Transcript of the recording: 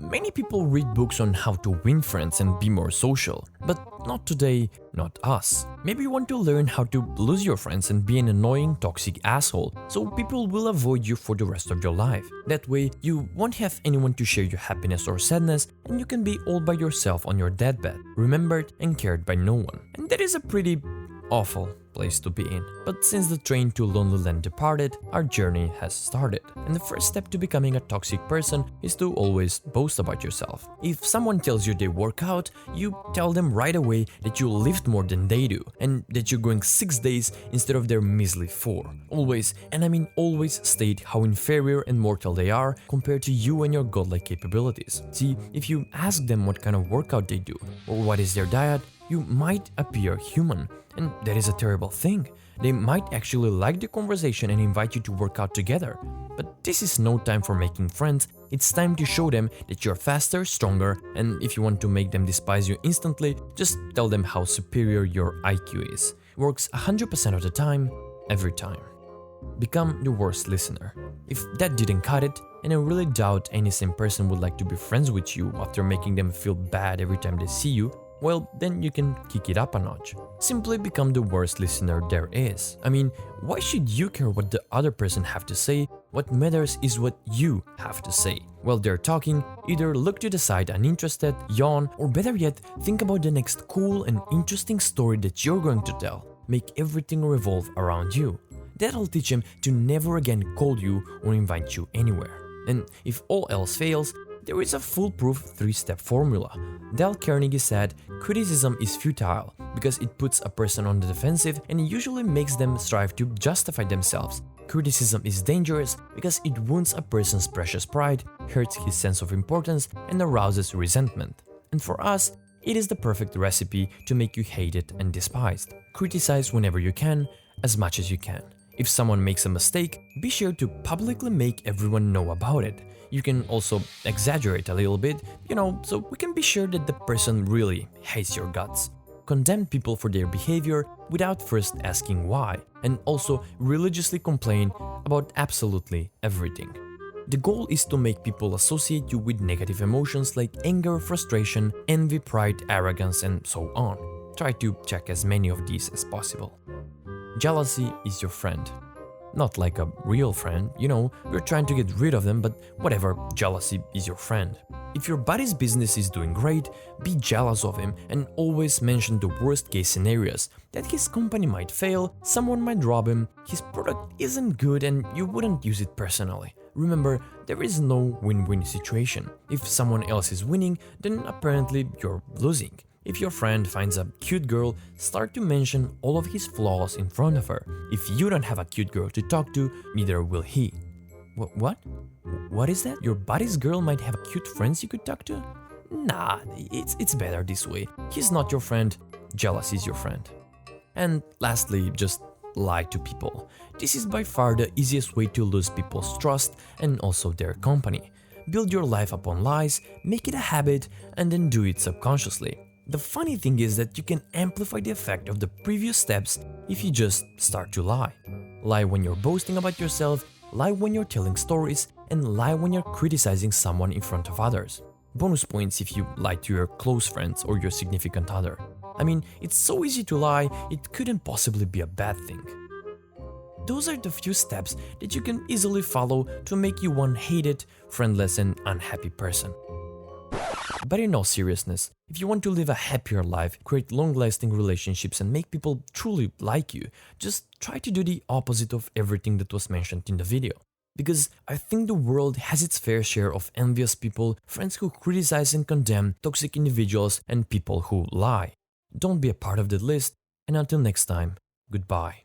Many people read books on how to win friends and be more social, but not today, not us. Maybe you want to learn how to lose your friends and be an annoying, toxic asshole, so people will avoid you for the rest of your life. That way, you won't have anyone to share your happiness or sadness, and you can be all by yourself on your deathbed, remembered and cared by no one. And that is a pretty awful place to be in. But since the train to Lonely Land departed, our journey has started. And the first step to becoming a toxic person is to always boast about yourself. If someone tells you they work out, you tell them right away that you lift more than they do and that you're going 6 days instead of their measly 4. Always, and I mean always, state how inferior and mortal they are compared to you and your godlike capabilities. See, if you ask them what kind of workout they do or what is their diet, you might appear human, and that is a terrible thing. They might actually like the conversation and invite you to work out together. But this is no time for making friends, it's time to show them that you're faster, stronger, and if you want to make them despise you instantly, just tell them how superior your IQ is. Works 100% of the time, every time. Become the worst listener. If that didn't cut it, and I really doubt any sane person would like to be friends with you after making them feel bad every time they see you, well, then you can kick it up a notch. Simply become the worst listener there is. I mean, why should you care what the other person have to say? What matters is what you have to say. While they're talking, either look to the side uninterested, yawn, or better yet, think about the next cool and interesting story that you're going to tell. Make everything revolve around you. That'll teach them to never again call you or invite you anywhere. And if all else fails, there is a foolproof 3-step formula. Dale Carnegie said, criticism is futile because it puts a person on the defensive and usually makes them strive to justify themselves. Criticism is dangerous because it wounds a person's precious pride, hurts his sense of importance, and arouses resentment. And for us, it is the perfect recipe to make you hated and despised. Criticize whenever you can, as much as you can. If someone makes a mistake, be sure to publicly make everyone know about it. You can also exaggerate a little bit, so we can be sure that the person really hates your guts. Condemn people for their behavior without first asking why, and also religiously complain about absolutely everything. The goal is to make people associate you with negative emotions like anger, frustration, envy, pride, arrogance, and so on. Try to check as many of these as possible. Jealousy is your friend. Not like a real friend, we're trying to get rid of them, but whatever, jealousy is your friend. If your buddy's business is doing great, be jealous of him and always mention the worst case scenarios, that his company might fail, someone might rob him, his product isn't good and you wouldn't use it personally. Remember, there is no win-win situation. If someone else is winning, then apparently you're losing. If your friend finds a cute girl, start to mention all of his flaws in front of her. If you don't have a cute girl to talk to, neither will he. What? What is that? Your buddy's girl might have cute friends you could talk to? Nah, it's better this way. He's not your friend, jealousy is your friend. And lastly, just lie to people. This is by far the easiest way to lose people's trust and also their company. Build your life upon lies, make it a habit, and then do it subconsciously. The funny thing is that you can amplify the effect of the previous steps if you just start to lie. Lie when you're boasting about yourself, lie when you're telling stories, and lie when you're criticizing someone in front of others. Bonus points if you lie to your close friends or your significant other. I mean, it's so easy to lie, it couldn't possibly be a bad thing. Those are the few steps that you can easily follow to make you one hated, friendless, and unhappy person. But in all seriousness, if you want to live a happier life, create long-lasting relationships and make people truly like you, just try to do the opposite of everything that was mentioned in the video. Because I think the world has its fair share of envious people, friends who criticize and condemn, toxic individuals, and people who lie. Don't be a part of the list, and until next time, goodbye.